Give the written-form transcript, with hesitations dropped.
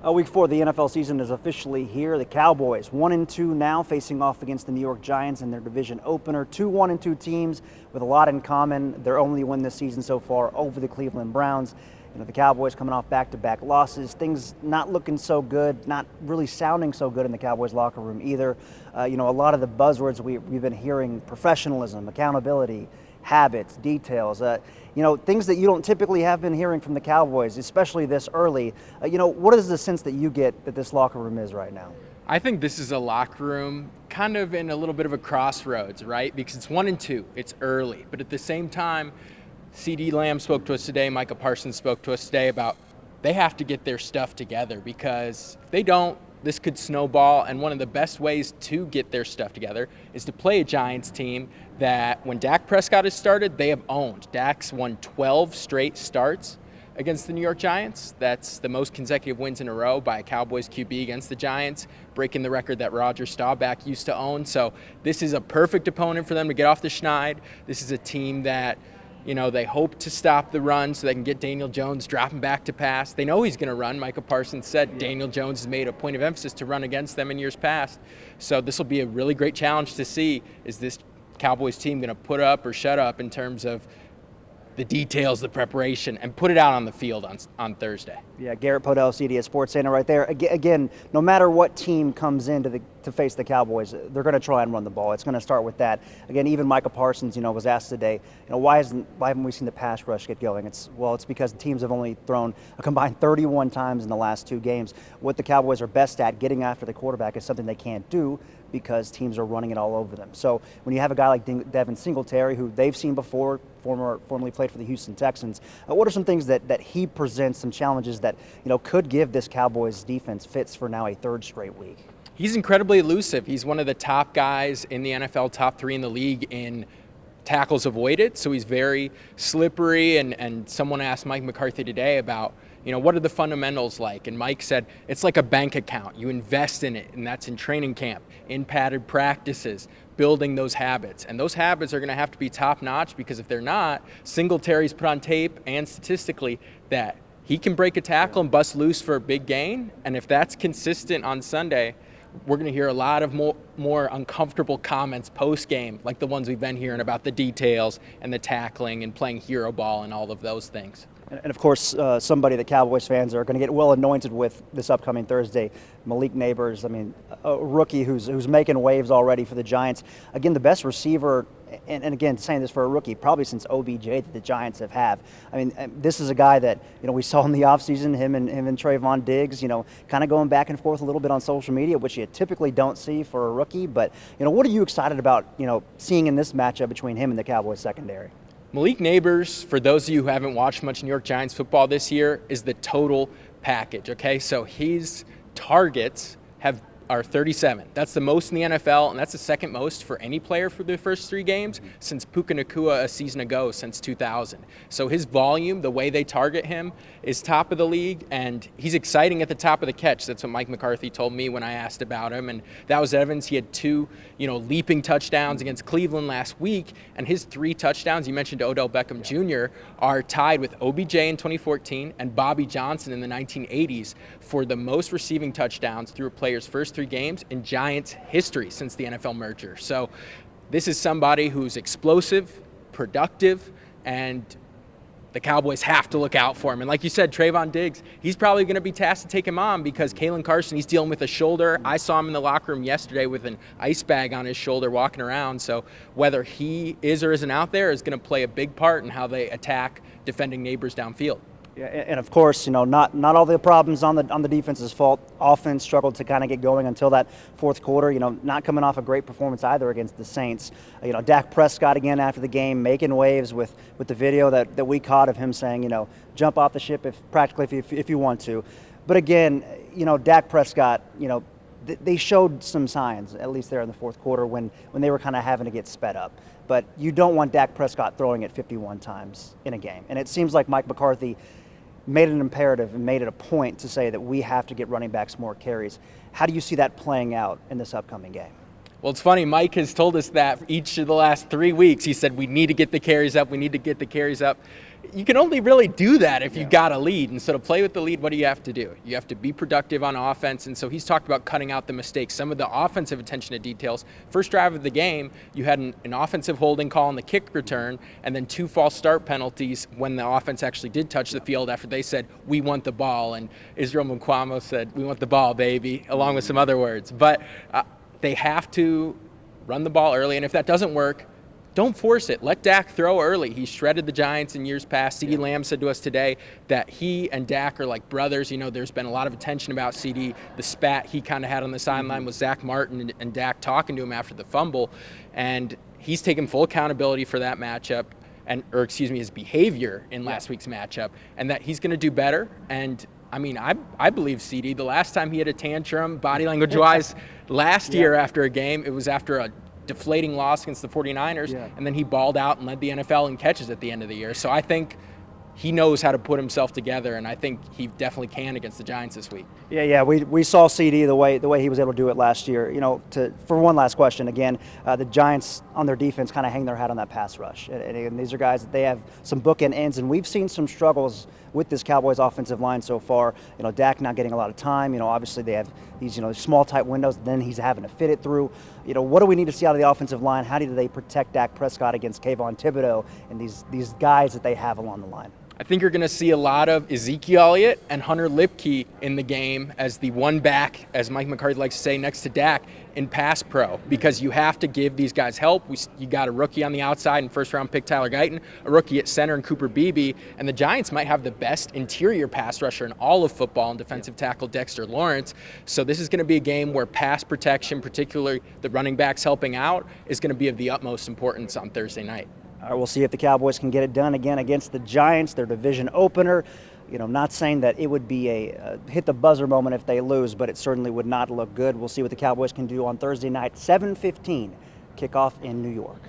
Week 4 of the NFL season is officially here. The Cowboys 1-2 now, facing off against the New York Giants in their division opener. Two 1-2 teams with a lot in common. Their only win this season so far over the Cleveland Browns. The Cowboys coming off back-to-back losses. Things not looking so good, not really sounding so good in the Cowboys locker room either. A lot of the buzzwords we've been hearing: professionalism, accountability, habits, details, things that you don't typically have been hearing from the Cowboys, especially this early. What is the sense that you get that this locker room is right now? I think this is a locker room kind of in a little bit of a crossroads, right? Because it's 1-2, it's early, but at the same time, CeeDee Lamb spoke to us today, Micah Parsons spoke to us today about they have to get their stuff together, because if they don't, this could snowball, and one of the best ways to get their stuff together is to play a Giants team that, when Dak Prescott has started, they have owned. Dak's won 12 straight starts against the New York Giants. That's the most consecutive wins in a row by a Cowboys QB against the Giants, breaking the record that Roger Staubach used to own. So this is a perfect opponent for them to get off the schneid. This is a team that, they hope to stop the run so they can get Daniel Jones dropping back to pass. They know he's going to run. Micah Parsons said Daniel Jones has made a point of emphasis to run against them in years past. So this will be a really great challenge to see, is this Cowboys team going to put up or shut up in terms of the details, the preparation, and put it out on the field on Thursday. Yeah, Garrett, Podell, CDS Sports Center right there. Again, no matter what team comes in to face the Cowboys, they're going to try and run the ball. It's going to start with that. Again, even Micah Parsons, was asked today, why haven't we seen the pass rush get going? It's because the teams have only thrown a combined 31 times in the last two games. What the Cowboys are best at, getting after the quarterback, is something they can't do because teams are running it all over them. So when you have a guy like Devin Singletary, who they've seen before, formerly played for the Houston Texans, what are some things that he presents, some challenges that could give this Cowboys defense fits for now a third straight week? He's incredibly elusive. He's one of the top guys in the NFL, top 3 in the league in tackles avoided. So he's very slippery. And someone asked Mike McCarthy today about, what are the fundamentals like? And Mike said, it's like a bank account. You invest in it, and that's in training camp, in padded practices, building those habits. And those habits are going to have to be top-notch, because if they're not, Singletary's put on tape and statistically that he can break a tackle and bust loose for a big gain. And if that's consistent on Sunday, we're going to hear a lot of more uncomfortable comments post-game, like the ones we've been hearing about the details and the tackling and playing hero ball and all of those things. And of course, somebody that Cowboys fans are going to get well anointed with this upcoming Thursday, Malik Neighbors. A rookie who's making waves already for the Giants. Again, the best receiver, and again, saying this for a rookie, probably since OBJ that the Giants have. This is a guy that we saw in the offseason, him and Trayvon Diggs, kind of going back and forth a little bit on social media, which you typically don't see for a rookie. But what are you excited about seeing in this matchup between him and the Cowboys secondary? Malik Neighbors, for those of you who haven't watched much New York Giants football this year, is the total package, okay? So his targets are 37. That's the most in the NFL, and that's the second most for any player for the first 3 games since Puka Nacua a season ago, since 2000. So his volume, the way they target him, is top of the league, and he's exciting at the top of the catch. That's what Mike McCarthy told me when I asked about him, and that was evidence. He had 2, leaping touchdowns against Cleveland last week, and his 3 touchdowns, you mentioned Odell Beckham Jr., are tied with OBJ in 2014 and Bobby Johnson in the 1980s for the most receiving touchdowns through a player's first 3 games in Giants history since the NFL merger. So this is somebody who's explosive, productive, and the Cowboys have to look out for him. And like you said, Trayvon Diggs, he's probably going to be tasked to take him on, because Kalen Carson, he's dealing with a shoulder. I saw him in the locker room yesterday with an ice bag on his shoulder walking around. So whether he is or isn't out there is going to play a big part in how they attack defending Neighbors downfield. Yeah, and of course, not all the problems on the defense's fault. Offense struggled to kind of get going until that fourth quarter. Not coming off a great performance either against the Saints. Dak Prescott again after the game making waves with the video that we caught of him saying, jump off the ship if you want to. But again, Dak Prescott, they showed some signs, at least there in the fourth quarter, when they were kind of having to get sped up. But you don't want Dak Prescott throwing it 51 times in a game. And it seems like Mike McCarthy made it an imperative and made it a point to say that we have to get running backs more carries. How do you see that playing out in this upcoming game? Well, it's funny. Mike has told us that each of the last 3 weeks. He said, we need to get the carries up. We need to get the carries up. you can only really do that if you got a lead. And so to play with the lead, what do you have to do? You have to be productive on offense. And so he's talked about cutting out the mistakes, some of the offensive attention to details. First drive of the game, you had an offensive holding call on the kick return, and then 2 false start penalties when the offense actually did touch the field after they said, we want the ball. And Israel Mukwamo said, we want the ball, baby, along with some other words. But they have to run the ball early. And if that doesn't work, don't force it. Let Dak throw early. He shredded the Giants in years past. CeeDee Lamb said to us today that he and Dak are like brothers. You know, there's been a lot of attention about CeeDee. The spat he kind of had on the sideline with Zach Martin and Dak talking to him after the fumble. And he's taken full accountability for that matchup, his behavior in last week's matchup, and that he's going to do better. And I mean, I believe CeeDee. The last time he had a tantrum, body language-wise, last year after a game, it was after a deflating loss against the 49ers, and then he balled out and led the NFL in catches at the end of the year. So I think he knows how to put himself together, and I think he definitely can against the Giants this week. Yeah, we saw CeeDee the way he was able to do it last year. You know, for one last question, again, the Giants on their defense kind of hang their hat on that pass rush, and these are guys that they have some bookend ends, and we've seen some struggles with this Cowboys offensive line so far. You know, Dak not getting a lot of time. You know, obviously they have these small tight windows. Then he's having to fit it through. You know, what do we need to see out of the offensive line? How do they protect Dak Prescott against Kayvon Thibodeau and these guys that they have along the line? I think you're going to see a lot of Ezekiel Elliott and Hunter Lipke in the game as the one back, as Mike McCarthy likes to say, next to Dak in pass pro, because you have to give these guys help. You got a rookie on the outside and first-round pick Tyler Guyton, a rookie at center and Cooper Beebe, and the Giants might have the best interior pass rusher in all of football and defensive tackle Dexter Lawrence. So this is going to be a game where pass protection, particularly the running backs helping out, is going to be of the utmost importance on Thursday night. All right, we'll see if the Cowboys can get it done again against the Giants, their division opener. You know, I'm not saying that it would be a hit the buzzer moment if they lose, but it certainly would not look good. We'll see what the Cowboys can do on Thursday night, 7:15, kickoff in New York.